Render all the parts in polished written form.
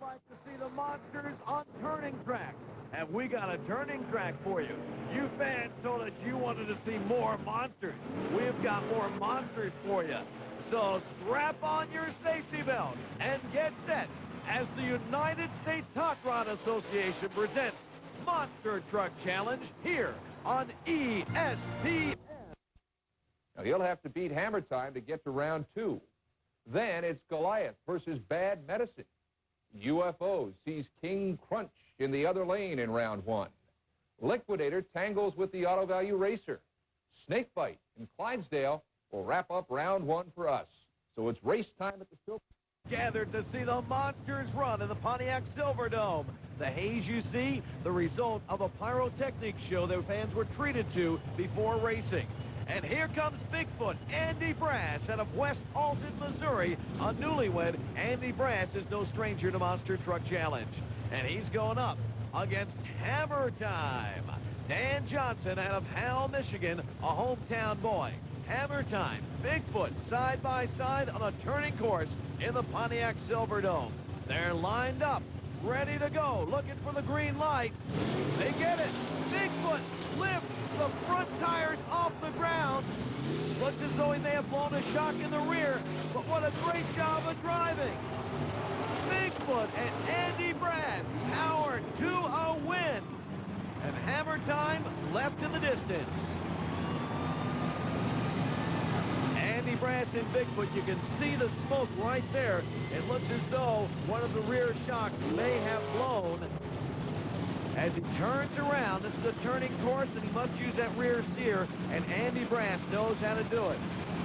like to see the monsters on turning tracks. And we got a turning track for you. You fans told us you wanted to see more monsters. We've got more monsters for you. So strap on your safety belts and get set as the United States Hot Rod Association presents Monster Truck Challenge here on ESPN. Now, he'll have to beat Hammer Time to get to round 2. Then it's Goliath versus Bad Medicine. UFO sees King Crunch in the other lane in round 1. Liquidator tangles with the Auto Value Racer. Snakebite and Clydesdale will wrap up round 1 for us. So it's race time at the Silver. Gathered to see the monsters run in the Pontiac Silverdome. The haze you see, the result of a pyrotechnics show that fans were treated to before racing. And here comes Bigfoot, Andy Brass, out of West Alton, Missouri. A newlywed, Andy Brass is no stranger to Monster Truck Challenge. And he's going up against Hammer Time. Dan Johnson out of Howell, Michigan, a hometown boy. Hammer Time, Bigfoot, side by side on a turning course in the Pontiac Silverdome. They're lined up, ready to go, looking for the green light. They get it. Bigfoot lifts the front tires off the ground. Looks as though he may have blown a shock in the rear, but what a great job of driving. Bigfoot and Andy Brass power to a win. And Hammer Time left in the distance. Andy Brass and Bigfoot, you can see the smoke right there. It looks as though one of the rear shocks may have blown. As he turns around, this is a turning course, and he must use that rear steer, and Andy Brass knows how to do it.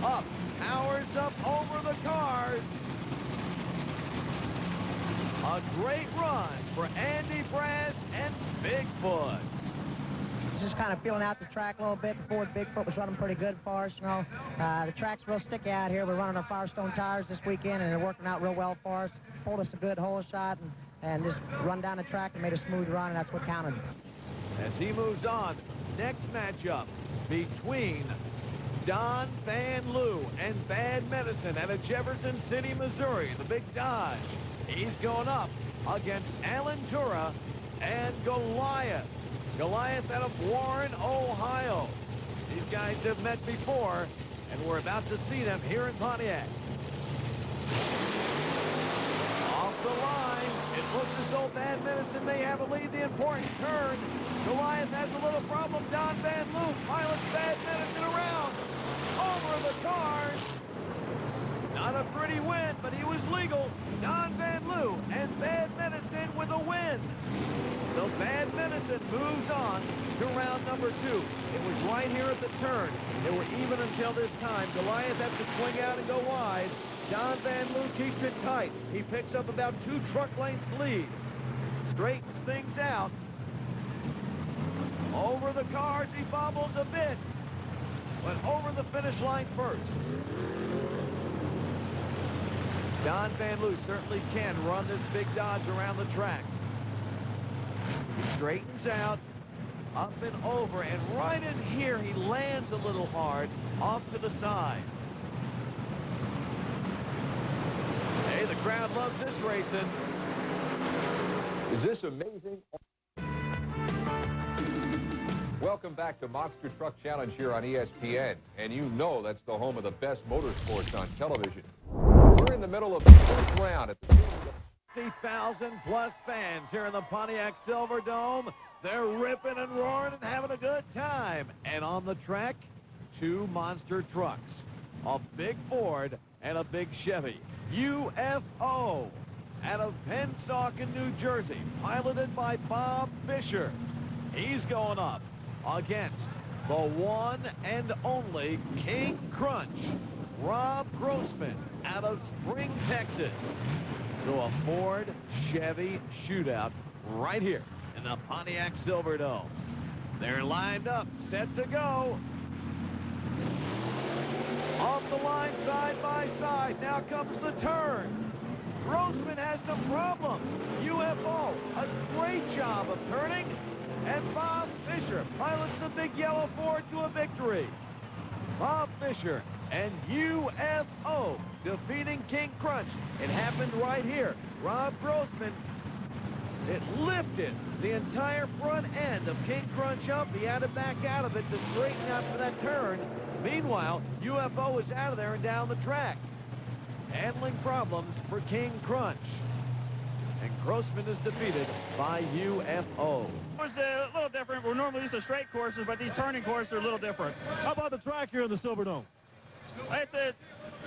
Up, powers up over the cars. A great run for Andy Brass and Bigfoot. Just kind of feeling out the track a little bit. Before Bigfoot was running pretty good for us, you know. The track's real sticky out here. We're running our Firestone tires this weekend, and they're working out real well for us. Pulled us a good hole shot and just run down the track and made a smooth run, and that's what counted. As he moves on, next matchup between Don Van Loo and Bad Medicine out of Jefferson City, Missouri, the Big Dodge. He's going up against Alan Tura and Goliath. Goliath out of Warren, Ohio. These guys have met before, and we're about to see them here in Pontiac. Off the line, it looks as though Bad Medicine may have a lead the important turn. Goliath has a little problem. Don Van Loo pilots Bad Medicine around. Over the cars. Not a pretty win, but he was legal. Don Van Loo and Bad Medicine with a win. So Bad Medicine moves on to round number 2. It was right here at the turn. They were even until this time. Goliath has to swing out and go wide. Don Van Loo keeps it tight. He picks up about 2 truck lengths lead. Straightens things out. Over the cars, he bobbles a bit. But over the finish line first. Don Van Loo certainly can run this big Dodge around the track. He straightens out, up and over, and right in here he lands a little hard off to the side. Hey, the crowd loves this racing. Is this amazing? Welcome back to Monster Truck Challenge here on ESPN. And you know that's the home of the best motorsports on television. We're in the middle of the first round at the 50,000 plus fans here in the Pontiac Silverdome. They're ripping and roaring and having a good time. And on the track, 2 monster trucks, a big Ford and a big Chevy. UFO out of Pennsauken, New Jersey, piloted by Bob Fisher. He's going up against the one and only King Crunch, Rob Grossman out of Spring, Texas. So a Ford Chevy shootout right here in the Pontiac Silverdome. They're lined up, set to go. Off the line, side by side. Now comes the turn. Grossman has some problems. UFO, a great job of turning. And Bob Fisher pilots the big yellow Ford to a victory. Bob Fisher and UFO defeating King Crunch. It happened right here. Rob Grossman, it lifted the entire front end of King Crunch up. He had to back out of it to straighten out for that turn. Meanwhile, UFO is out of there and down the track. Handling problems for King Crunch. And Grossman is defeated by UFO. It was a little different. We're normally used to straight courses, but these turning courses are a little different. How about the track here in the Silverdome? It's a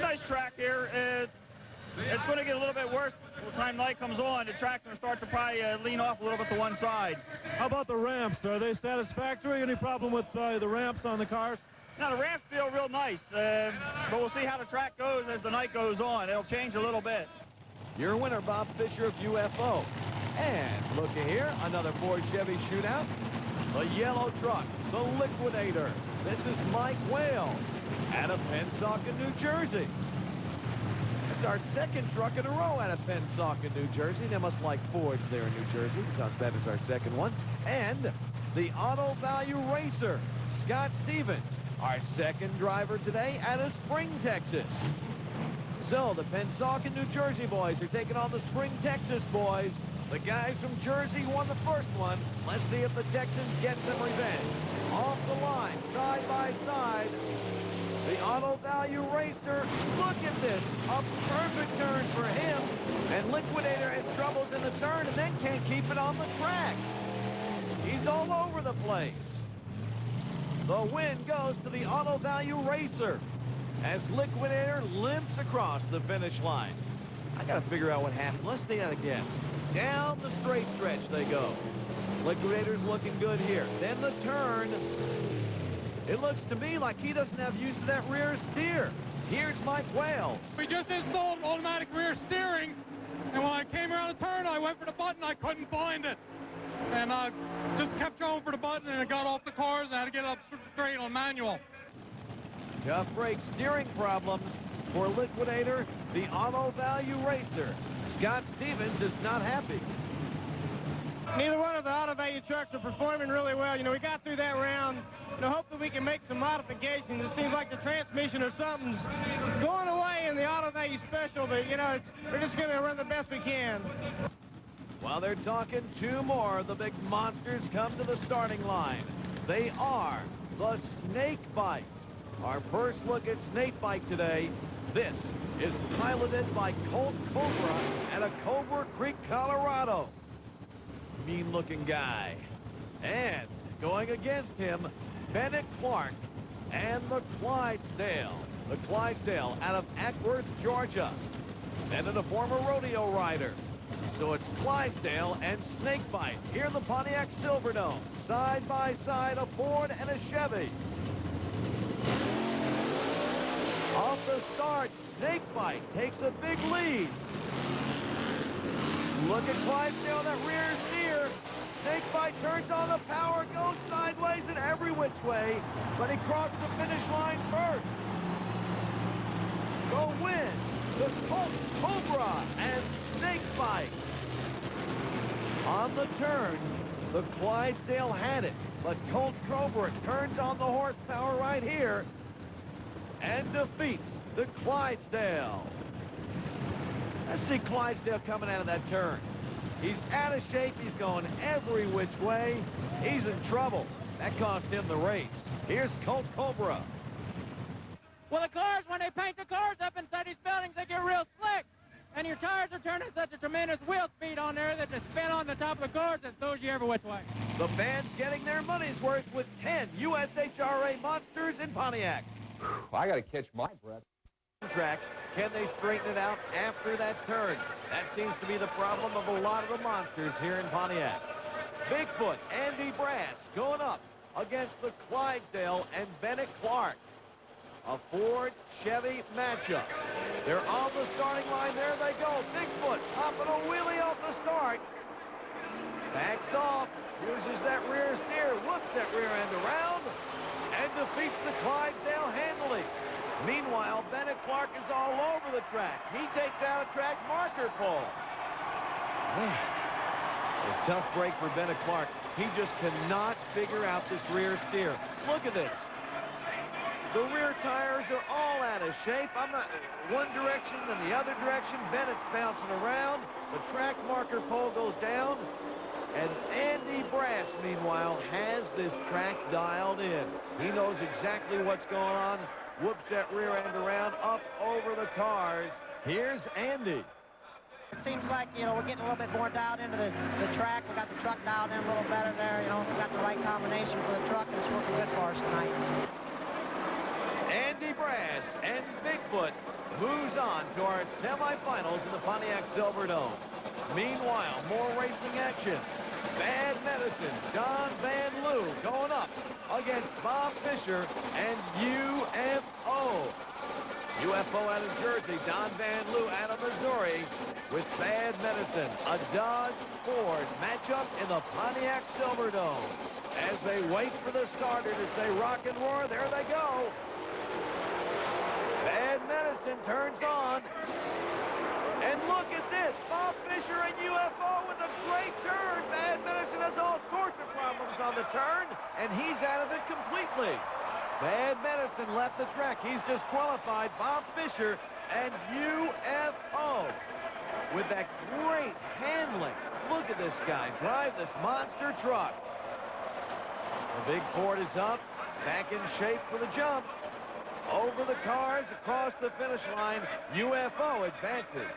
nice track here. It's going to get a little bit worse by the time night comes on. The track's going to start to probably lean off a little bit to one side. How about the ramps? Are they satisfactory? Any problem with the ramps on the cars? Now, the ramps feel real nice, but we'll see how the track goes as the night goes on. It'll change a little bit. Your winner, Bob Fisher of UFO. And look here, another Ford Chevy shootout. The yellow truck, the Liquidator. This is Mike Wales out of Pennsauken, New Jersey. It's our second truck in a row out of Pennsauken, New Jersey. They must like Fords there in New Jersey, because that is our second one. And the Auto Value Racer, Scott Stevens, our second driver today out of Spring, Texas. So the Pennsauken, New Jersey boys are taking on the Spring, Texas boys. The guys from Jersey won the first one. Let's see if the Texans get some revenge. Off the line, side by side, the Auto Value Racer. Look at this, a perfect turn for him. And Liquidator has troubles in the turn and then can't keep it on the track. He's all over the place. The win goes to the Auto Value Racer as Liquidator limps across the finish line. I got to figure out what happened. Let's see that again. Down the straight stretch they go. Liquidator's looking good here. Then the turn. It looks to me like he doesn't have use of that rear steer. Here's Mike Wales. We just installed automatic rear steering, and when I came around the turn, I went for the button. I couldn't find it. And I just kept going for the button, and it got off the cars, and I had to get up straight on manual. Tough brake steering problems for Liquidator, the Auto Value Racer. Scott Stevens is not happy. Neither one of the Auto Value trucks are performing really well. You know, we got through that round. Hopefully we can make some modifications. It seems like the transmission or something's going away in the Auto Value Special, but, you know, we're just going to run the best we can. While they're talking, two more of the big monsters come to the starting line. They are the Snake Bite. Our first look at Snake Bite today. This is piloted by Colt Cobra out of Cobra Creek, Colorado. Mean-looking guy. And going against him, Bennett Clark and the Clydesdale. The Clydesdale out of Ackworth, Georgia. Bennett, a former rodeo rider. So it's Clydesdale and Snakebite here in the Pontiac Silverdome. Side by side, a Ford and a Chevy. Off the start, Snakebite takes a big lead. Look at Clydesdale, that rear steer. Snakebite turns on the power, goes sideways and every which way, but he crossed the finish line first. The win, the Colt Cobra and Snakebite. On the turn, the Clydesdale had it, but Colt Cobra turns on the horsepower right here and defeats the Clydesdale. Let's see Clydesdale coming out of that turn. He's out of shape. He's going every which way. He's in trouble. That cost him the race. Here's Colt Cobra. Well, the cars, when they paint the cars up inside these buildings, they get real slick. And your tires are turning such a tremendous wheel speed on there that the spin on the top of the cars that throws you every which way. The fans getting their money's worth with 10 USHRA monsters in Pontiac. I got to catch my breath. Track. Can they straighten it out after that turn? That seems to be the problem of a lot of the monsters here in Pontiac. Bigfoot, Andy Brass going up against the Clydesdale and Bennett Clark. A Ford Chevy matchup. They're on the starting line. There they go. Bigfoot hopping a wheelie off the start. Backs off. Uses that rear steer. Whoops that rear end around. And defeats the Clydesdale handily. Meanwhile, Bennett Clark is all over the track. He takes out a track marker pole. A tough break for Bennett Clark. He just cannot figure out this rear steer. Look at this. The rear tires are all out of shape. I'm not one direction, then the other direction. Bennett's bouncing around. The track marker pole goes down. And Andy Brass, meanwhile, has this track dialed in. He knows exactly what's going on. Whoops that rear end around, up over the cars. Here's Andy. It seems like, you know, we're getting a little bit more dialed into the track. We got the truck dialed in a little better there. You know, we got the right combination for the truck, and it's working good for us tonight. Andy Brass and Bigfoot moves on to our semifinals in the Pontiac Silverdome. Meanwhile, more racing action. Bad Medicine, Don Van Loo going up against Bob Fisher and UFO. UFO out of Jersey, Don Van Loo out of Missouri with Bad Medicine. A Dodge Ford matchup in the Pontiac Silverdome. As they wait for the starter to say rock and roar, there they go. Bad Medicine turns on. And look at this, Bob Fisher and UFO with a great turn. Bad Medicine has all sorts of problems on the turn, and he's out of it completely. Bad Medicine left the track. He's disqualified. Bob Fisher and UFO with that great handling. Look at this guy drive this monster truck. The big Ford is up, back in shape for the jump. Over the cars, across the finish line, UFO advances.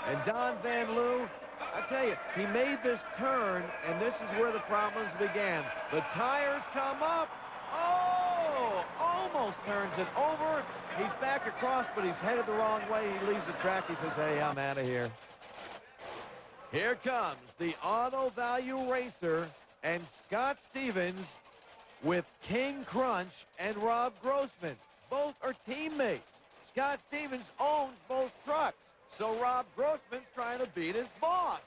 And Don Van Loo, I tell you, he made this turn, and this is where the problems began. The tires come up. Oh, almost turns it over. He's back across, but he's headed the wrong way. He leaves the track. He says, hey, I'm out of here. Here comes the Auto Value Racer and Scott Stevens with King Crunch and Rob Grossman. Both are teammates. Scott Stevens owns both trucks, so Rob Grossman's trying to beat his boss.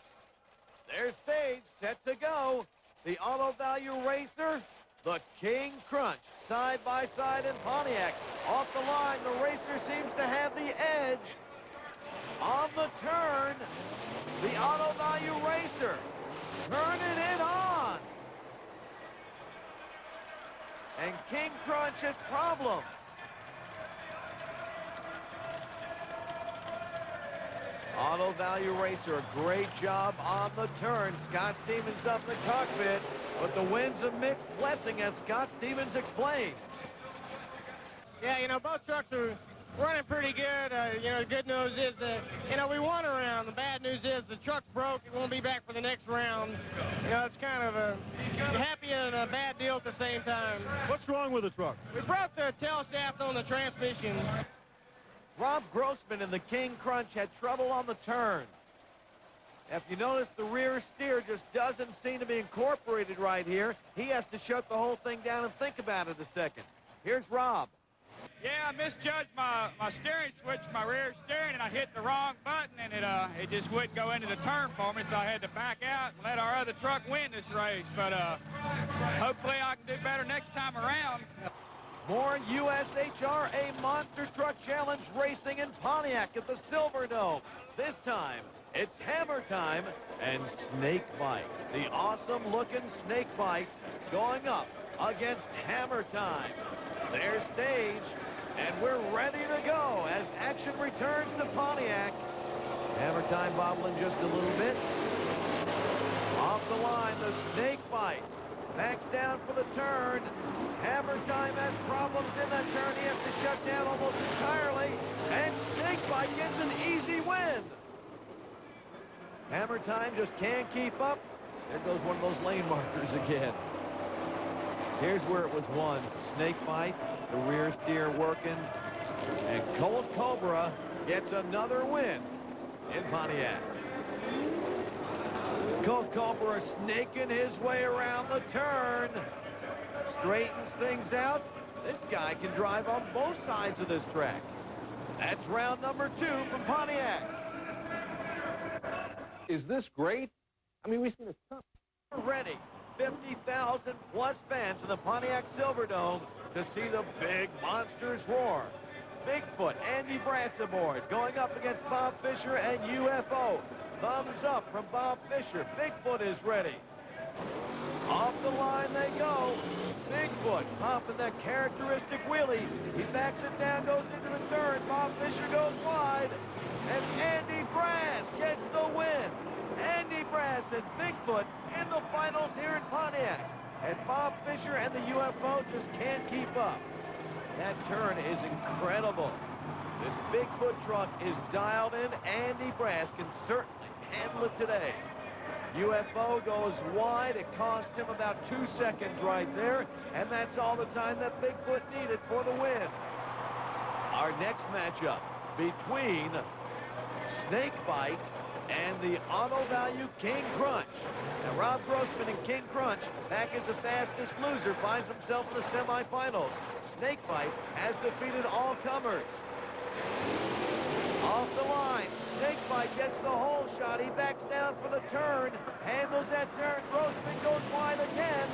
Their stage set to go. The Auto Value Racer, the King Crunch, side by side in Pontiac. Off the line, the racer seems to have the edge. On the turn, the Auto Value Racer turning it on. And King Crunch has problems. Auto Value Racer, a great job on the turn. Scott Stevens up in the cockpit, but the wind's a mixed blessing, as Scott Stevens explains. Yeah, you know, both trucks are running pretty good. You know, the good news is that, you know, we won a round. The bad news is the truck's broke. It won't be back for the next round. You know, it's kind of a happy and a bad deal at the same time. What's wrong with the truck? We broke the tail shaft on the transmission. Rob Grossman and the King Crunch had trouble on the turn. If you notice, the rear steer just doesn't seem to be incorporated right here. He has to shut the whole thing down and think about it a second. Here's Rob. Yeah, I misjudged my steering switch, my rear steering, and I hit the wrong button, and it just wouldn't go into the turn for me, so I had to back out and let our other truck win this race. But hopefully I can do better next time around. More USHRA Monster Truck Challenge racing in Pontiac at the Silverdome. This time, it's Hammer Time and Snake Bite. The awesome-looking Snake Bite going up against Hammer Time. Their stage, and we're ready to go as action returns to Pontiac. Hammer Time bobbling just a little bit. Off the line, the Snake Bite. Backs down for the turn. Hammer Time has problems in that turn. He has to shut down almost entirely. And Snake Bite gets an easy win. Hammer Time just can't keep up. There goes one of those lane markers again. Here's where it was won. Snake Bite, the rear steer working. And Colt Cobra gets another win in Pontiac. Colt Cobra snaking his way around the turn. Straightens things out. This guy can drive on both sides of this track. That's round number 2 from Pontiac. Is this great? I mean, we've seen a ton. We're ready. 50,000 plus fans in the Pontiac Silverdome to see the big monsters roar. Bigfoot, Andy Brass aboard, going up against Bob Fisher and UFO. Thumbs up from Bob Fisher. Bigfoot is ready. Off the line they go. Bigfoot popping that characteristic wheelie. He backs it down, goes into the turn. Bob Fisher goes wide. And Andy Brass gets the win. Andy Brass and Bigfoot in the finals here in Pontiac. And Bob Fisher and the UFO just can't keep up. That turn is incredible. This Bigfoot truck is dialed in. Andy Brass can certainly handle it today. UFO goes wide. It cost him about 2 seconds right there, and that's all the time that Bigfoot needed for the win. Our next matchup between Snakebite and the Auto Value King Crunch. Now, Rob Grossman and King Crunch, back as the fastest loser, finds himself in the semifinals. Snakebite has defeated all comers. Off the line, Snakebite gets the hole shot. He backs down for the turn, handles that turn. Grossman goes wide again.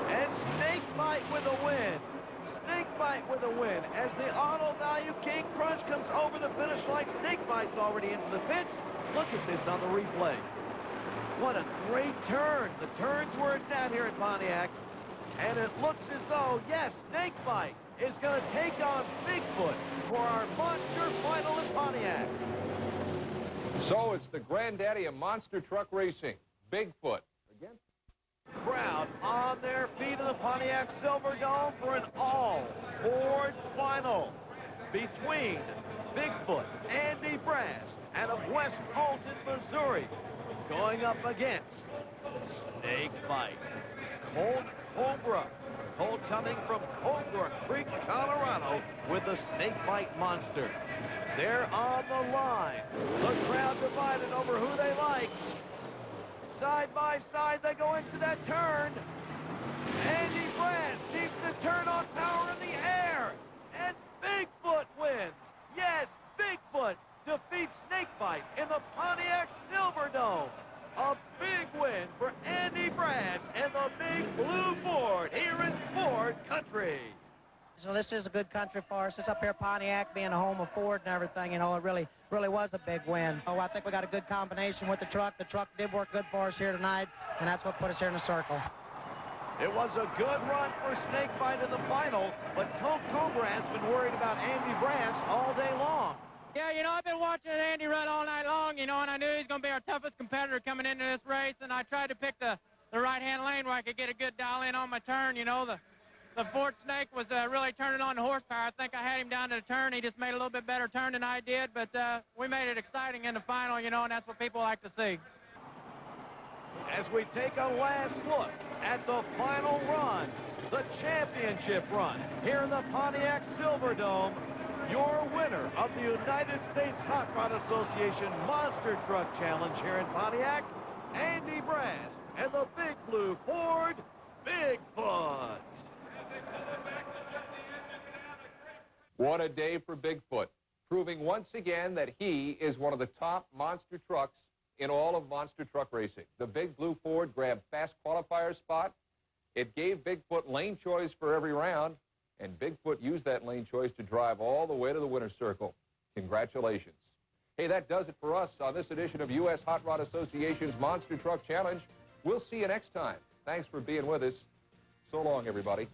And Snakebite with a win. Snakebite with a win. As the Auto Value King Crunch comes over the finish line, Snakebite's already into the pits. Look at this on the replay. What a great turn. The turn's where it's at here at Pontiac. And it looks as though, yes, Snakebite is going to take on Bigfoot for our monster final in Pontiac. So it's the granddaddy of monster truck racing, Bigfoot. Again? Crowd on their feet in the Pontiac Silverdome for an all-Ford final between Bigfoot, Andy Brass, and of West Alton, Missouri, going up against Snakebite, Colt Cobra. Colt coming from Cobra Creek, Colorado, with the Snakebite monster. They're on the line. The crowd divided over who they like. Side by side, they go into that turn. Andy Brass seems to turn on power in the air. And Bigfoot wins. Yes, Bigfoot defeats Snakebite in the Pontiac Silverdome. A big win for Andy Brass and the Big Blue Ford here in Ford Country. So this is a good country for us. It's up here Pontiac, being a home of Ford and everything. You know, it really was a big win. Oh, I think we got a good combination with the truck. The truck did work good for us here tonight, and that's what put us here in the circle. It was a good run for Snakebite in the final, but Colt Cobra has been worried about Andy Brass all day long. Yeah, you know, I've been watching Andy run all night long, you know, and I knew he was going to be our toughest competitor coming into this race, and I tried to pick the right-hand lane where I could get a good dial in on my turn. You know, the Ford Snake was really turning on the horsepower. I think I had him down to the turn. He just made a little bit better turn than I did, but we made it exciting in the final, you know, and that's what people like to see. As we take a last look at the final run, the championship run here in the Pontiac Silverdome, your winner of the United States Hot Rod Association Monster Truck Challenge here in Pontiac, Andy Brass and the Big Blue Ford Bigfoot. What a day for Bigfoot, proving once again that he is one of the top monster trucks in all of monster truck racing. The Big Blue Ford grabbed fast qualifier spot. It gave Bigfoot lane choice for every round, and Bigfoot used that lane choice to drive all the way to the winner's circle. Congratulations. Hey, that does it for us on this edition of U.S. Hot Rod Association's Monster Truck Challenge. We'll see you next time. Thanks for being with us. So long, everybody.